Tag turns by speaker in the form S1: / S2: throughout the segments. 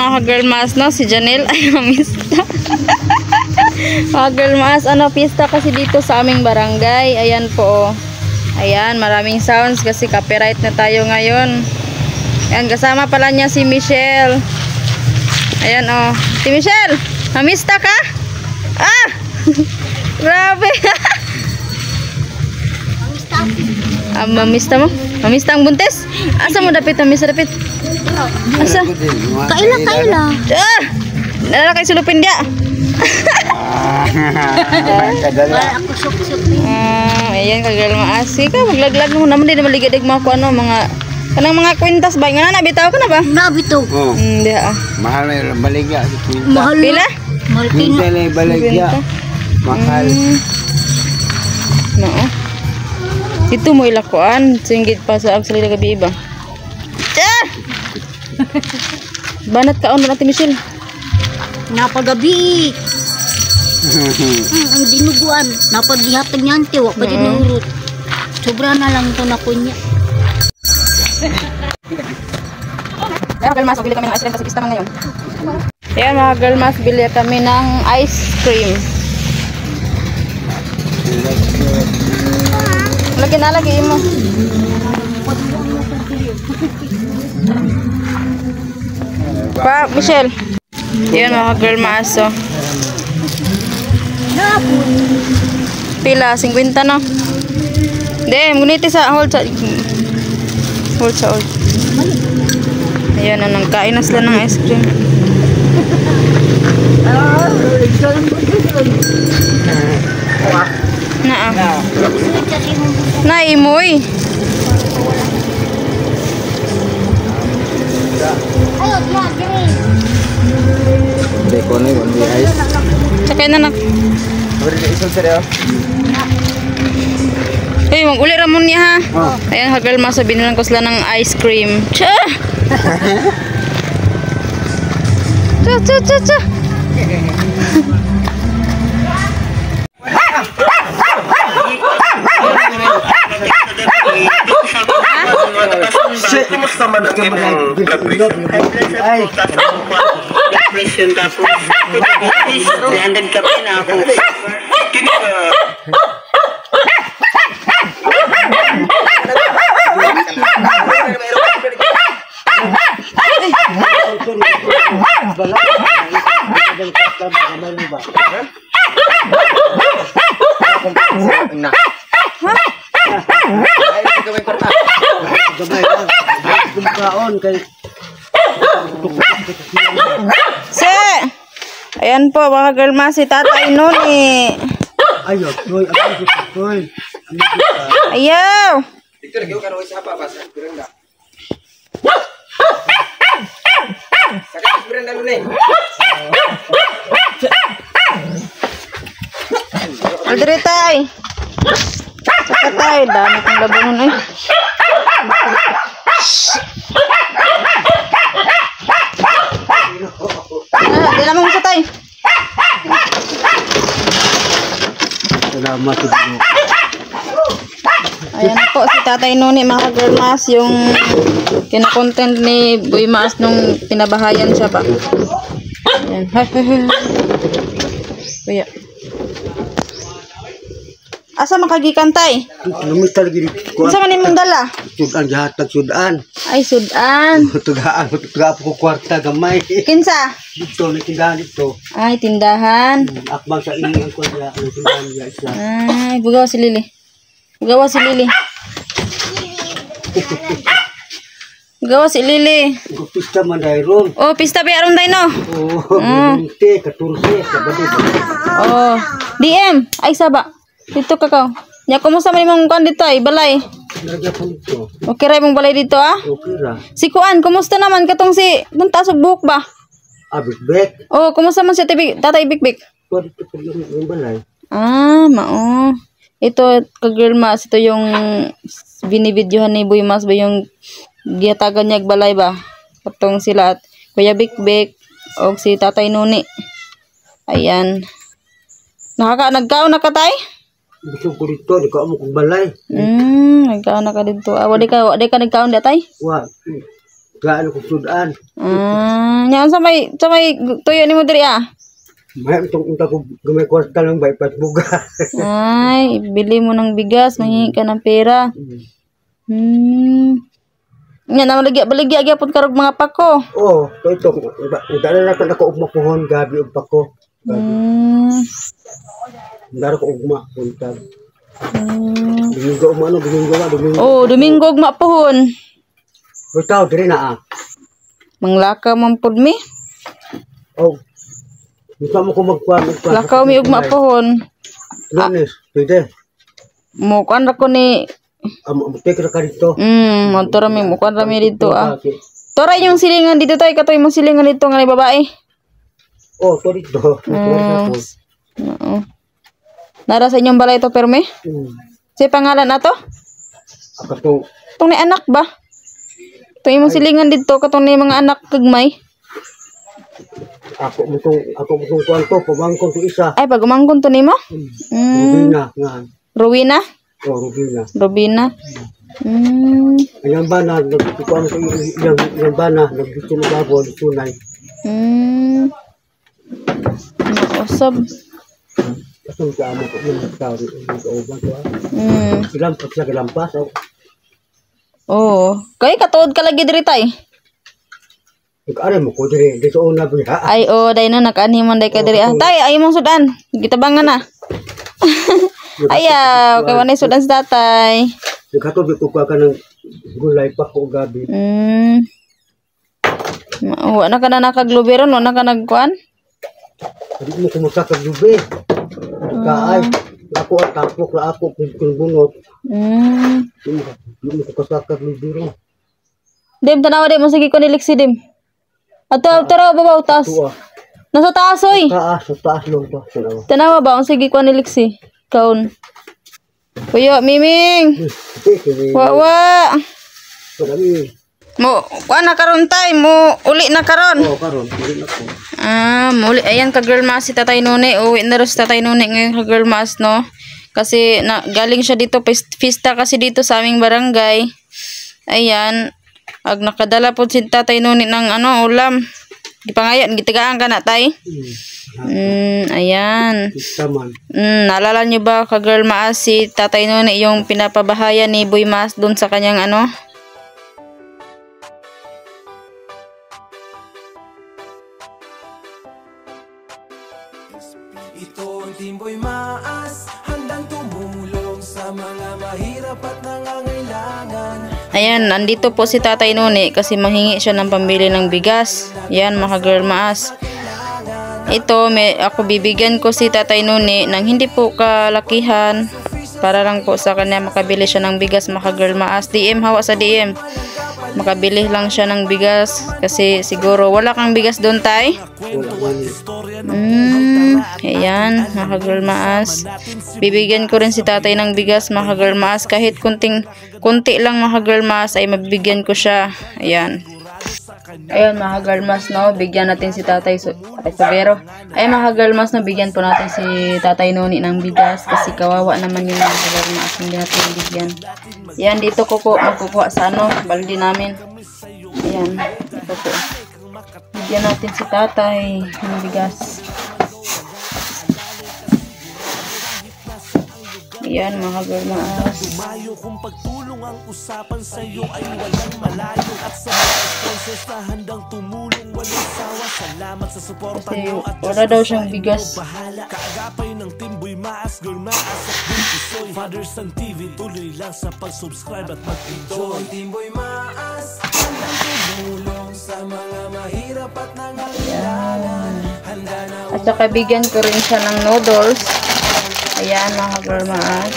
S1: mga girl mas, no? Si Janelle ay namista. Mga girl mas, ano, pista kasi dito sa aming barangay. Ayan po, oh. Ayan, maraming sounds kasi copyright na tayo ngayon. Ayan, kasama pala niya si Michelle. Ayan, oh. Si Michelle, namista ka? Ah! Grabe. Mamista mo? Mamista ang buntis? Asa mo dapit? Mamista dapit? Asa?
S2: Kaila.
S1: Ah! Nala kay sulupin dia.
S2: Ako sok-sok.
S1: Ayan, kagal maasi ka. Maglaglag mo naman din maligadig mo ako ano, mga kanang mga kwintas ba? Nga na, bitaw ka na ba?
S2: Nabito.
S1: Hindi ah.
S3: Mahal na yung baligya.
S2: Mahal.
S1: Pila?
S2: Mahal
S3: Minta na yung baligya. Mahal.
S1: No. Dito mo ilakuan, singgit pa sa agsalida gabi iba. Ah! Banat ka on natin Michelle.
S2: Napagabi. Ang dinuguan. Napagihatag niyan te, wa pa dinurot. Sobra na lang ito na kunya.
S1: Kaya girl mas, bili kami ng ice cream kasi pista man ngayon. Ayan mga girl mas, bili kami ng ice cream. Lagi na lagi mo. Pa, Michelle. Ayan mga girl mas, oh. Pila, 50 no? Hindi, nguniti sa hold sa hold. Ayan na, nangkain na sila ng ice cream. Naimoy.
S2: Ayo, dia gini.
S3: Deko na yung ice.
S1: Sakay na nak.
S3: Beri ka isang seryo.
S1: Uy, mag-uli ramon niya ha. Ayan, hagal masabi nilang ko sila ng ice cream. Cha! Cha.
S3: Kumusta man ang blood pressure? Ay! Blood pressure tapos 300 ka pa na ako.
S1: Ayan po mga girl mas, si Tatay Noni.
S3: Ayo, toy, toy.
S1: Ayaw.
S3: Victor, kau kan wis apa pas? Berenda. Sakit berenda dulu nih.
S1: Aldri tay. Saka tay, dami kong labunon eh. Di naman sa tay.
S3: Salamat po.
S1: Ayan po si Tatay Noni mga girl mas, yung kinakontent ni Boy Mas nung pinabahayan siya ba. Ayan. Kuya. Asa makagikan tay?
S3: Lumital gini ko.
S1: Asa man imong dala?
S3: Sudan jahatag sudan.
S1: Ay sudan.
S3: Tugaan ko kwarta gamay.
S1: Kinsa?
S3: Dito ni tindahan dito.
S1: Ay tindahan.
S3: Akbang sa ini ko ya ang tindahan ya isa.
S1: Ay bugaw si Lili. Bugaw si Lili. Bugaw si Lili.
S3: Pista man dayron.
S1: Oh, pista ba aron day no?
S3: Oh, te 14 sabado.
S1: Oh, DM. Ay saba. Dito kakaw. Nya kumusta man imong kan dito ay balay?
S3: Lagya pa dito.
S1: Okay ra imong balay dito ah?
S3: Okay ra.
S1: Si Kuan, kumusta naman katong si buntas og buhok ba?
S3: Abik-bek.
S1: Oh, kumusta man si Tatay Bikbik?
S3: Ko dito pa yung balay.
S1: Ah, mao. Ito ka-girl mas, ito yung binibidyohan ni Boy Mas ba yung giyatagan niya balay ba? Katong sila at Kuya Bikbik o si Tatay Noni. Ayan. Nagkaon na ka tay?
S3: Gusto ko dito, di ko mo kong balay.
S1: Nagkaon na ka dito. Wadi ka nagkaon da tay?
S3: Wa.
S4: gaano kong sudan.
S1: Yan sa may tuyo ni mo diri ah.
S4: May itong unta ko gamay kwarta lang ba ipat buga.
S1: Ay, bili mo ng bigas, manghingi ka ng pera. Yan, baligya gyapon karog mga pako.
S4: Oh, ito dala na ko ugma pohon gabi ug pako. Dara ko ugma punta. Domingo umano, domingo.
S1: Oh, Domingo ugma pohon.
S4: Bitaw diri na ah.
S1: Manglakaw man pud mi.
S4: Oh. Gusto mo ko magkuhan.
S1: Lakaw mi ugma pohon.
S4: Lunes, pwede.
S1: Mo kan ra ko ni
S4: Take ra ka dito.
S1: Monto ra mi mo kan ra mi dito ah. Toray yung silingan dito tay katoy mo silingan dito nga ni babae.
S4: Oh, to dito.
S1: Oo. Nara sa inyong balay to perme? Si pangalan ato?
S4: Ako
S1: Tong ni anak ba? Tong imong silingan dito katong ni mga anak kagmay.
S4: Ako mo kuhan to, pabangkon to isa.
S1: Ay pagumangkon to nimo?
S4: Rubina nga.
S1: Rowena?
S4: Oh, Rubina.
S1: Robina.
S4: Ayang bana, nagkuhan ko yung bana, nagdito na babo, tunay.
S1: Usab.
S4: Kasong ka mo ko yung tao dito uban to. Gilampas siya gilampas.
S1: Oh, kay katuod ka lagi diri tay.
S4: Ikaw mo ko dito una biha.
S1: Ay day no nakaaniman day ka diri. Tay ay mong sudan. Gitabangan na. Ayaw, kay wanay sudan sa tatay.
S4: Nagkatubi ko ka ng gulay pa ko gabi.
S1: Wala ka na nakagluberon, wala ka nagkuan?
S4: Hindi mo kumusta ka lubi. Kaay, ako at tapok na ako kung bunot. Hindi mo kasaka lubi rin.
S1: Dim, tanawa dim, sige ko niliksi dim. Ato, taraw ba taas? Nasa taas, oy.
S4: Sa taas lang to.
S1: Tanawa ba, sige ko niliksi. Kaun. Kuya, Miming. Wawa. Mo, kuan na karon tay, mo uli na karon.
S4: Oo, karon, uli na ko.
S1: Muli, ayan ka girl mas si Tatay Nuni. Uwi na rin si Tatay Nuni ngayon ka girl mas, no? Kasi galing siya dito, pista kasi dito sa aming barangay. Ayan. Ag nakadala po si Tatay Nuni ng ulam. Gipangayan, gitigaan ka na tay. Ayan. Naalala nyo ba ka girl mas si Tatay Nuni yung pinapabahayan ni Boy Mas dun sa kanyang
S5: Ito ang Timboy Maas, handang tumulong sa mga mahirap at nangangailangan.
S1: Ayan, nandito po si Tatay Nuni kasi manghingi siya ng pambili ng bigas. Yan, mga girl maas. Ito, ako bibigyan ko si Tatay Nuni ng hindi po kalakihan para lang po sa kanya makabili siya ng bigas, mga girl maas. DM, hawa sa DM. Makabili lang siya ng bigas kasi siguro wala kang bigas doon tay. Ayan, mga girl maas. Bibigyan ko rin si tatay ng bigas, mga girl maas. Kahit kunti lang, mga girl maas, ay mabibigyan ko siya. Ayan. Ayun, mga girl maas, no? Bigyan natin si tatay Sobero. Ayun, mga girl maas, no? Bigyan po natin si Tatay Nuni ng bigas kasi kawawa naman yung mga girl maas. Hindi natin bigyan. Ayan, dito ko po magkukuha sa baldi namin. Ayan, ito po. Bigyan natin si tatay ng bigas. Ayan, mga girl maas.
S5: Tumayo kung pagtulong ang usapan sa'yo ay walang malayo. At sa mga sponsors na handang tumulong walang sawa. Salamat sa suporta nyo at
S1: wala daw siyang bigas.
S5: Kaagapay ng Timboy Maas, Girl Maas at Buntisoy. Fathers ng TV, tuloy lang sa pag-subscribe at mag-enjoy. Timboy Maas, handang tumulong sa mga mahirap at nangangailangan. Handa na
S1: at saka bigyan ko rin siya ng noodles. Ayan, mga girl maas.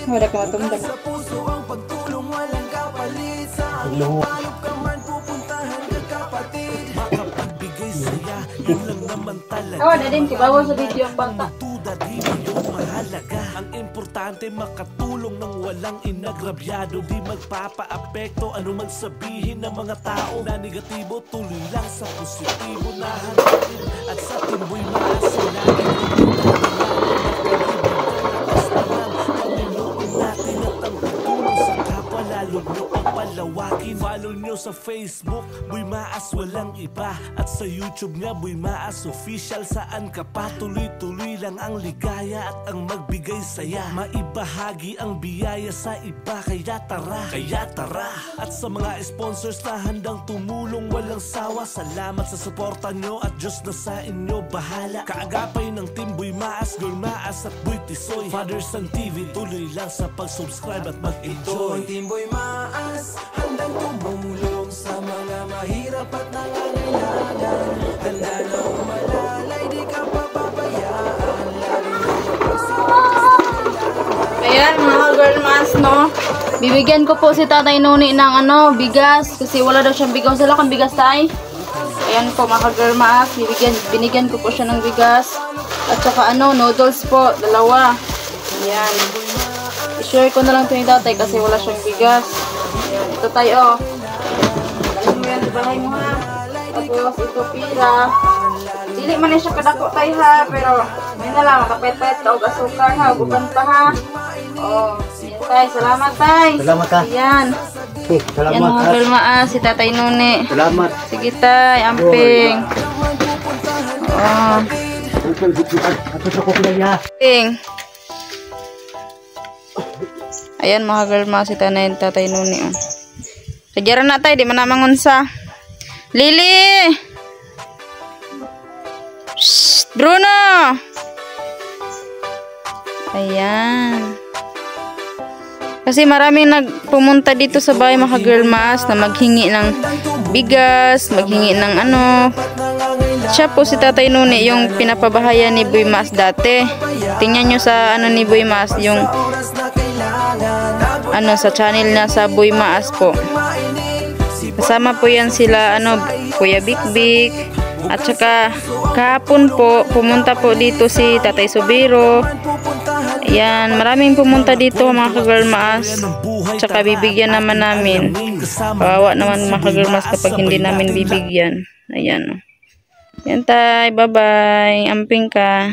S1: Wala ka matumdag.
S5: sa puso ang pagtulong walang kapalit. Sa aming palop ka man pupuntahan ka kapatid. Makapagbigay saya, yun lang naman talaga.
S1: Awa na din, kibawa sa video ang banta.
S5: Tuda di yung mahalaga. Ang importante makatulong ng walang inagrabyado. Di magpapaapekto ano man sabihin ng mga tao na negatibo. Tuloy lang sa positibo na hanapin. At sa Timboy Maas lagi sa Facebook, Boy Maas walang iba. At sa YouTube nga, Boy Maas Official. Saan ka pa? Tuloy-tuloy lang ang ligaya at ang magbigay saya. Maibahagi ang biyaya sa iba, kaya tara. At sa mga sponsors na handang tumulong walang sawa, salamat sa suporta nyo at Diyos na sa inyo bahala. Kaagapay ng Team Boy Maas, Girl Maas at Boy Tisoy, Father Son TV, tuloy lang sa pag-subscribe at mag-enjoy. Team Boy Maas, handang tumulong sa mga mahirap at nangangailangan. Handa na umalalay, di ka papabayaan. Lalo na
S1: Ayan mga Girl Maas, no? Bibigyan ko po si Tatay Noni ng bigas. Kasi wala daw siyang bigas. Wala kang bigas, Tay? Ayan po mga Girl Maas. Binigyan ko po siya ng bigas. At saka noodles po. 2. Ayan. I-share ko na lang ito ni Tatay kasi wala siyang bigas. Ayan. Ito tayo. Dali mo yan sa bahay mo, ha? Tapos ito pira. Dili man na siya kadako, Tay, ha? Pero may na lang. Makapet-pet ka o asukar, ha? Bukan pa, ha? Oh, yan, Tay. Salamat, Tay.
S4: Salamat, ha?
S1: Ayan.
S4: Salamat,
S1: Yan mga Girl Maas, si Tatay Noni.
S4: Salamat.
S1: Sige, Tay. Amping. Oh. Amping. Ayan mga Girl Maas, si Tatay Noni. Oh. Kagyaran na, Tay. Di man naman unsa. Lily! Shh, Bruno! Ayan. Kasi maraming nagpumunta dito sa bahay mga Girl Maas na maghingi ng bigas, maghingi ng Siya po si Tatay Noni, yung pinapabahayan ni Boy Maas dati. Tingnan nyo sa ni Boy Maas, yung sa channel na sa Boy Maas po. Kasama po yan sila Kuya Big at saka kahapon po pumunta po dito si Tatay Subiro. Ayan, maraming pumunta dito mga Girl Maas. Tsaka bibigyan naman namin. Kawawa naman mga Girl Maas kapag hindi namin bibigyan. Ayan. Yan, Tay, bye bye. Amping ka.